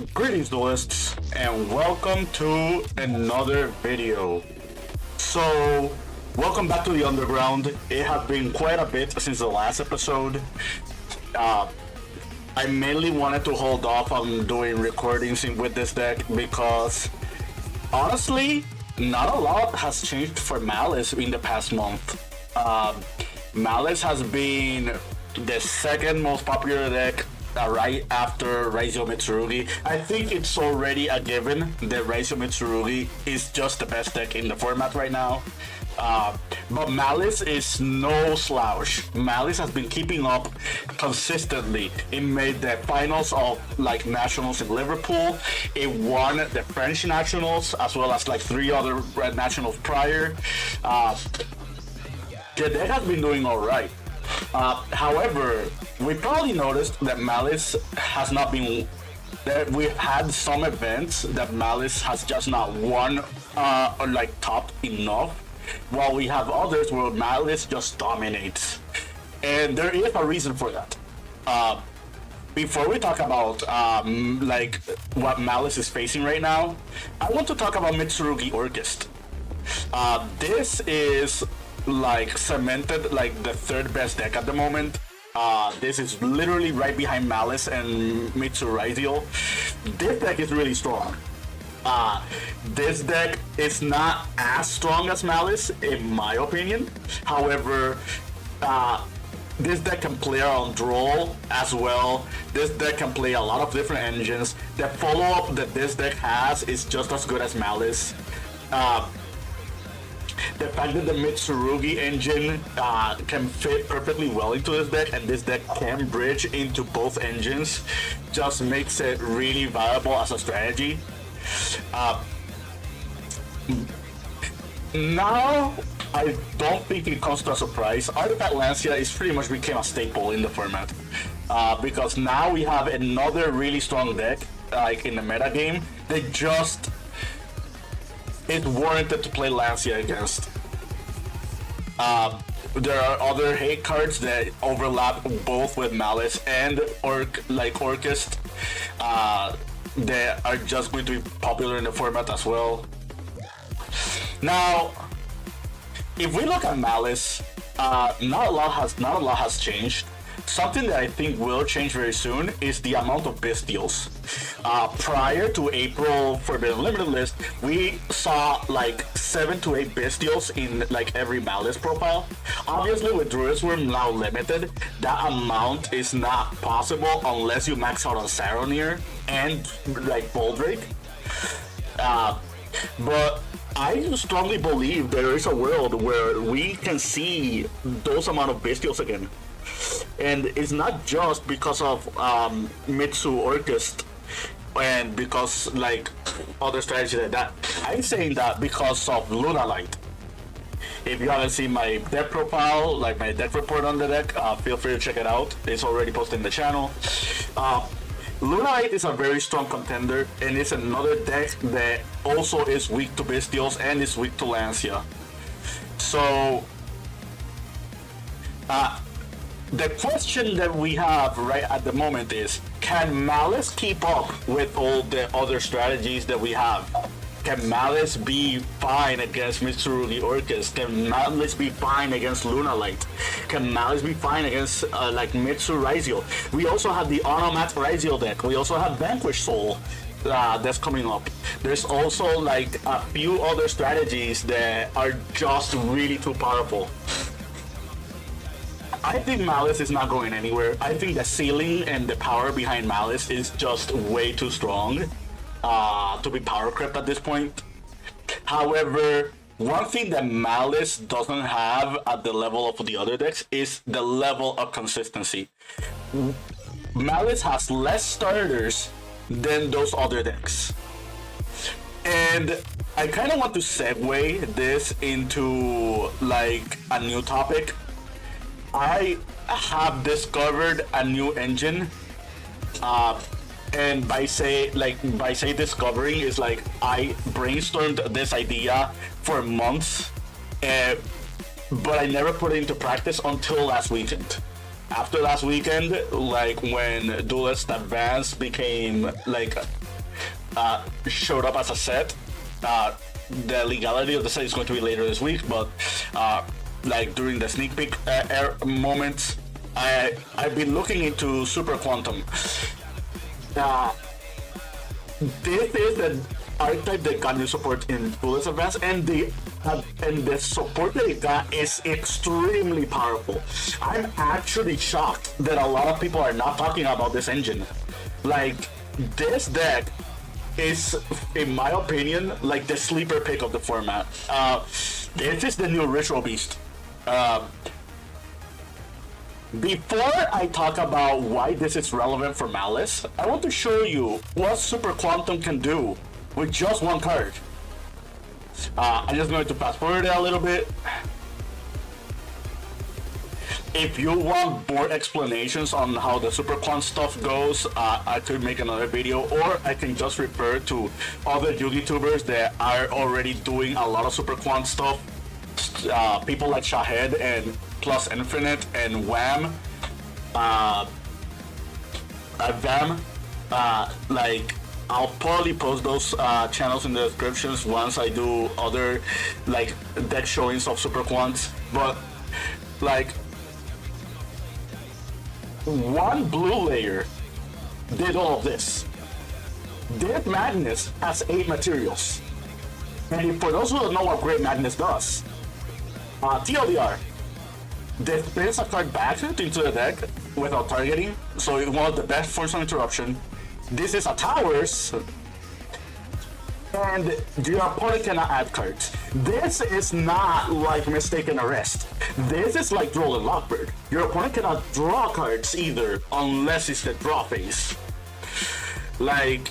Greetings, duelists, and welcome to another video. So, welcome back to the Underground. It has been quite a bit since the last episode. I mainly wanted to hold off on doing recordings with this deck because, honestly, not a lot has changed for Maliss in the past month. Maliss has been the second most popular deck right after Raizio Mitsurugi. I think it's already a given that Raizio Mitsurugi is just the best deck in the format right now. But Maliss is no slouch. Maliss has been keeping up consistently. It made the finals of nationals in Liverpool. It won the French nationals as well as three other red nationals prior. The deck has been doing all right. However, we probably noticed that Maliss has not been. That we've had some events that Maliss has just not won or topped enough, while we have others where Maliss just dominates, and there is a reason for that. Before we talk about what Maliss is facing right now, I want to talk about Mitsurugi Orchest. This is cemented the third best deck at the moment. This is literally right behind Maliss and Mitsurizio. This deck is really strong. This deck is not as strong as Maliss, in my opinion. However, this deck can play on draw as well. This deck can play a lot of different engines. The follow-up that this deck has is just as good as Maliss. The fact that the Mitsurugi engine can fit perfectly well into this deck, and this deck can bridge into both engines, just makes it really viable as a strategy. Now, I don't think it comes to a surprise. Artifact Lancia is pretty much became a staple in the format, because now we have another really strong deck in the meta game that just is warranted to play Lancia against. There are other hate cards that overlap both with Maliss and Orchest that are just going to be popular in the format as well. Now, if we look at Maliss, not a lot has changed. Something that I think will change very soon is the amount of bestials. Prior to April Forbidden Limited list, we saw 7 to 8 bestials in every Maliss profile. Obviously, with Druid's Worm now limited, that amount is not possible unless you max out on Saronir and Boldrake. But I strongly believe there is a world where we can see those amount of bestials again. And it's not just because of Mitsu Orchest and because other strategies like that. I'm saying that because of Lunalight. If you haven't seen my deck profile, my deck report on the deck, feel free to check it out. It's already posted in the channel. Lunalight is a very strong contender, and it's another deck that also is weak to Bestials and is weak to Lancia. So, the question that we have right at the moment is, can Maliss keep up with all the other strategies that we have? Can Maliss be fine against Mitsurugi Orchest? Can Maliss be fine against Lunalight? Can Maliss be fine against Mitsu Raizio? We also have the Onomat Raizio deck. We also have Vanquish Soul that's coming up. There's also a few other strategies that are just really too powerful. I think Maliss is not going anywhere. I think the ceiling and the power behind Maliss is just way too strong to be power crept at this point. However, one thing that Maliss doesn't have at the level of the other decks is the level of consistency. Maliss has less starters than those other decks. And I kind of want to segue this into a new topic. I have discovered a new engine, and by say discovering is I brainstormed this idea for months, but I never put it into practice until last weekend. After last weekend, when Duelist Advanced became showed up as a set. The legality of the set is going to be later this week, but like during the sneak peek moments, I've been looking into Super Quantum. This is an archetype that got new support in Bullets Advance, and the support that it got is extremely powerful. I'm actually shocked that a lot of people are not talking about this engine. Like, this deck is, in my opinion, like the sleeper pick of the format. This is the new Ritual Beast. Before I talk about why this is relevant for Maliss, I want to show you what Super Quantum can do with just one card. I'm just going to fast forward it a little bit. If you want more explanations on how the Super Quant stuff goes, I could make another video, or I can just refer to other YouTubers that are already doing a lot of Super Quant stuff. People like Shahed and Plus Infinite and Wham, like, I'll probably post those channels in the descriptions once I do other like deck showings of Super Quants. But like, one blue layer did all of this. Dead Madness has 8 materials, and for those who don't know what Great Madness does, TLDR, displays a card back into the deck without targeting, so it's one of the best forms of interruption. This is a Towers, and your opponent cannot add cards. This is not like Mistaken Arrest. This is like Droll and Lockbird. Your opponent cannot draw cards either, unless it's the draw phase. Like,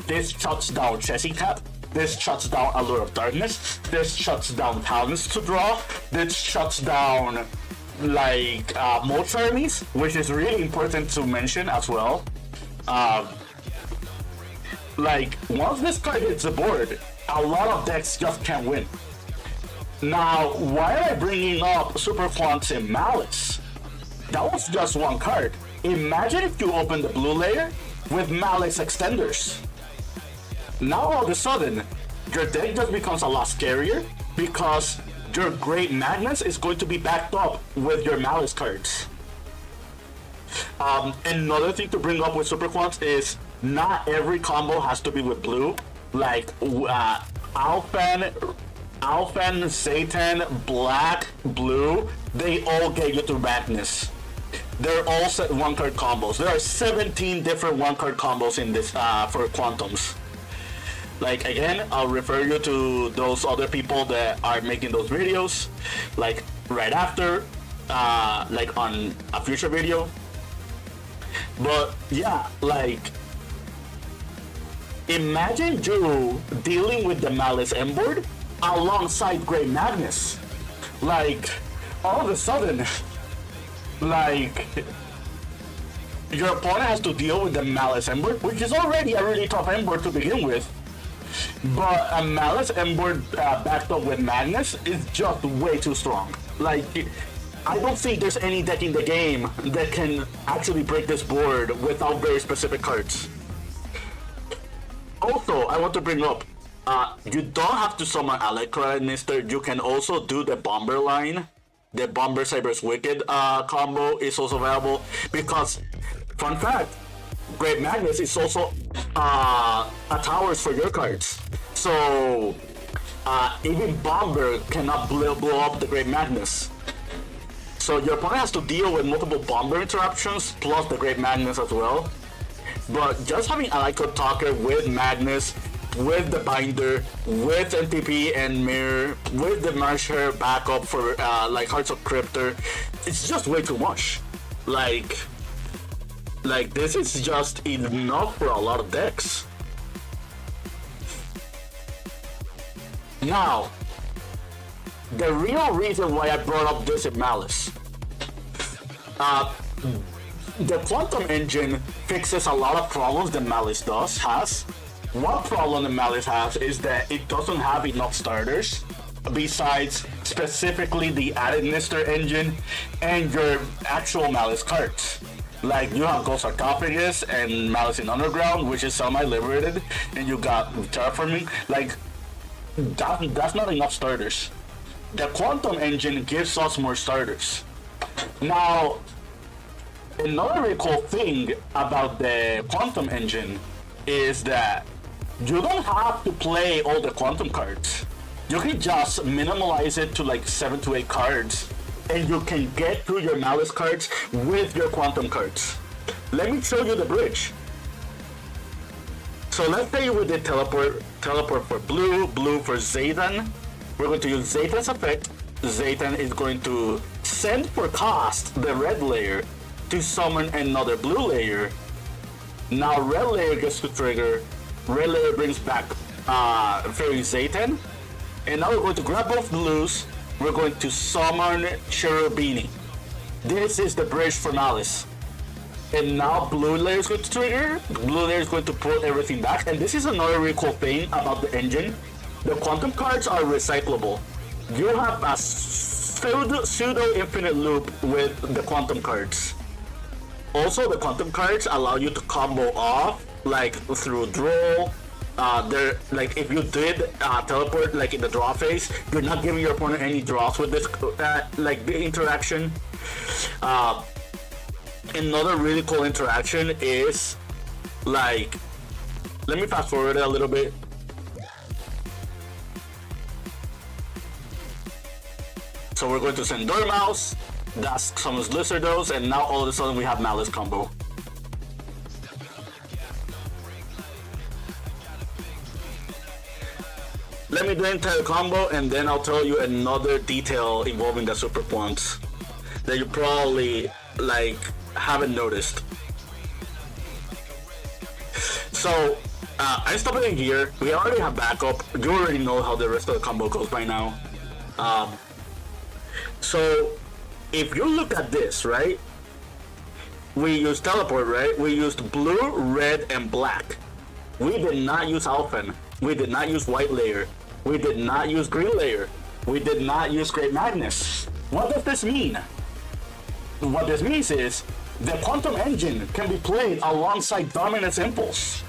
this shuts down Chessy Cat. This shuts down Allure of Darkness. This shuts down Talents to draw. This shuts down, like, Mold Armies, which is really important to mention as well. Like, once this card hits the board, a lot of decks just can't win. Now, why am I bringing up Super Quants in Maliss? That was just one card. Imagine if you open the blue layer with Maliss Extenders. Now all of a sudden, your deck just becomes a lot scarier because your Great Madness is going to be backed up with your Maliss cards. Another thing to bring up with Super Quants is not every combo has to be with blue. Like Alphan, Satan, Black, Blue, they all get you to Madness. They're all set one card combos. There are 17 different one card combos in this for Quantums. Like, again, I'll refer you to those other people that are making those videos, like right after, like on a future video. But yeah, like, imagine you dealing with the Maliss M-board alongside Great Madness. Like, all of a sudden, like, your opponent has to deal with the Maliss M-board, which is already a really tough M-board to begin with. But a Maliss M-board backed up with Madness is just way too strong. Like, I don't think there's any deck in the game that can actually break this board without very specific cards. Also, I want to bring up, you don't have to summon Electronister. You can also do the Bomber line. The Bomber Cyber's Wicked combo is also available because, fun fact, Great Madness is also a Towers for your cards. So, even Bomber cannot blow up the Great Madness. So your opponent has to deal with multiple Bomber interruptions plus the Great Madness as well. But just having Alaiko Talker with Madness, with the Binder, with NTP and Mirror, with the Marsher backup for like Hearts of Cryptor, it's just way too much. Like this is just enough for a lot of decks. Now, the real reason why I brought up this in Maliss. The Quantum engine fixes a lot of problems that Maliss has. One problem that Maliss has is that it doesn't have enough starters, besides specifically the added Nister engine and your actual Maliss cards. Like you have Ghost Sarcophagus and Malice in Underground, which is semi-liberated, and you got Terraforming. Like that's not enough starters. The Quantum engine gives us more starters. Now, another really cool thing about the Quantum engine is that you don't have to play all the Quantum cards. You can just minimalize it to like 7 to 8 cards, and you can get through your Malice cards with your Quantum cards. Let me show you the bridge. So let's say we did teleport for blue for Zaydan. We're going to use Zaydan's effect. Zaydan is going to send for cost the red layer to summon another blue layer. Now red layer gets to trigger. Red layer brings back Fairy Zaydan. And now we're going to grab both blues. We're going to summon Cherubini. This is the bridge for Malice. And now blue layer is going to trigger. Blue layer is going to pull everything back. And this is another really cool thing about the engine. The Quantum cards are recyclable. You have a pseudo infinite loop with the Quantum cards. Also, the Quantum cards allow you to combo off, like through draw. They're like if you did teleport like in the draw phase, you're not giving your opponent any draws with this like the interaction. Another really cool interaction is like, let me fast forward it a little bit. So we're going to send Dormouse, that summons Lizardos, and now all of a sudden we have Malice combo. Let me do the entire combo and then I'll tell you another detail involving the super points that you probably like haven't noticed. So I stopped it here. We already have backup. You already know how the rest of the combo goes by now. So if you look at this, right? We used teleport, right? We used blue, red, and black. We did not use Alphen. We did not use white layer. We did not use green layer. We did not use Great Magnus. What does this mean? What this means is the Quantum engine can be played alongside Dominance Impulse.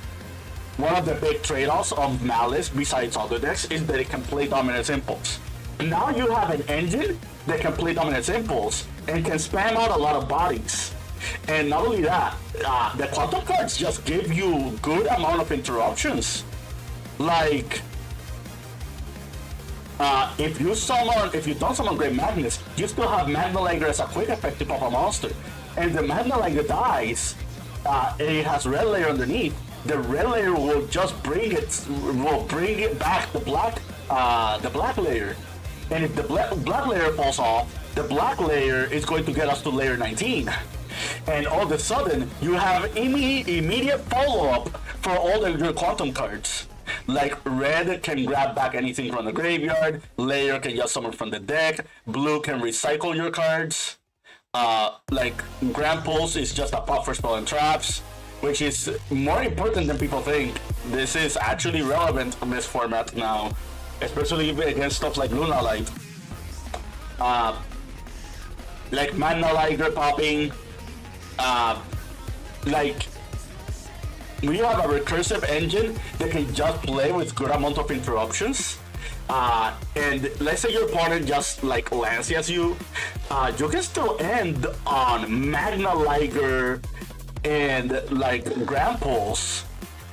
One of the big trade-offs of Malice, besides other decks, is that it can play Dominance Impulse. Now you have an engine that can play Dominance Impulse and can spam out a lot of bodies. And not only that, the Quantum cards just give you good amount of interruptions. Like, if you don't summon Great Magnus, you still have Magna Liger as a quick effect to pop a monster. And the Magna Liger dies, and it has red layer underneath. The red layer will just bring it back the black layer. And if the black layer falls off, the black layer is going to get us to layer 19. And all of a sudden, you have immediate follow-up for all of your Quantum cards. Like red can grab back anything from the graveyard, layer can just summon from the deck, blue can recycle your cards. Like Grand Pulse is just a pop for spell and traps, which is more important than people think. This is actually relevant in this format now, especially against stuff like Luna Light. Like Magna Liger popping, like we have a recursive engine that can just play with good amount of interruptions. And let's say your opponent just like Lancias you, you can still end on Magna Liger and like Grand Pulse,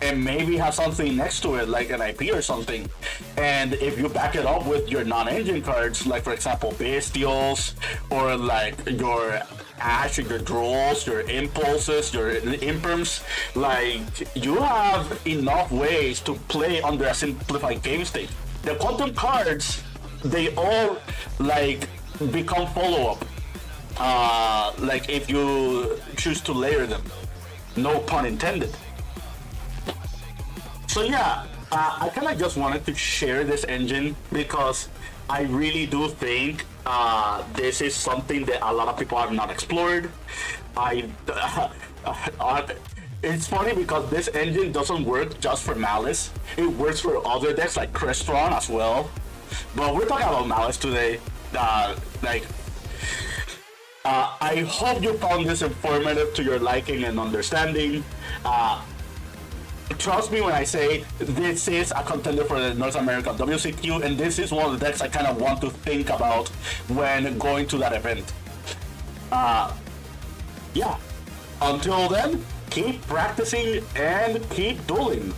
and maybe have something next to it like an IP or something. And if you back it up with your non-engine cards, like for example Bestials, or like your Ash, your Drolls, your Impulses, your Imperms, like you have enough ways to play under a simplified game state. The Quantum cards, they all like become follow-up, like if you choose to layer them, no pun intended. So yeah, I kind of just wanted to share this engine because I really do think this is something that a lot of people have not explored. It's funny because this engine doesn't work just for Malice. It works for other decks like Crestron as well. But we're talking about Malice today. Like, I hope you found this informative to your liking and understanding. Trust me when I say this is a contender for the North American WCQ, and this is one of the decks I kind of want to think about when going to that event. Yeah. Until then, keep practicing and keep dueling.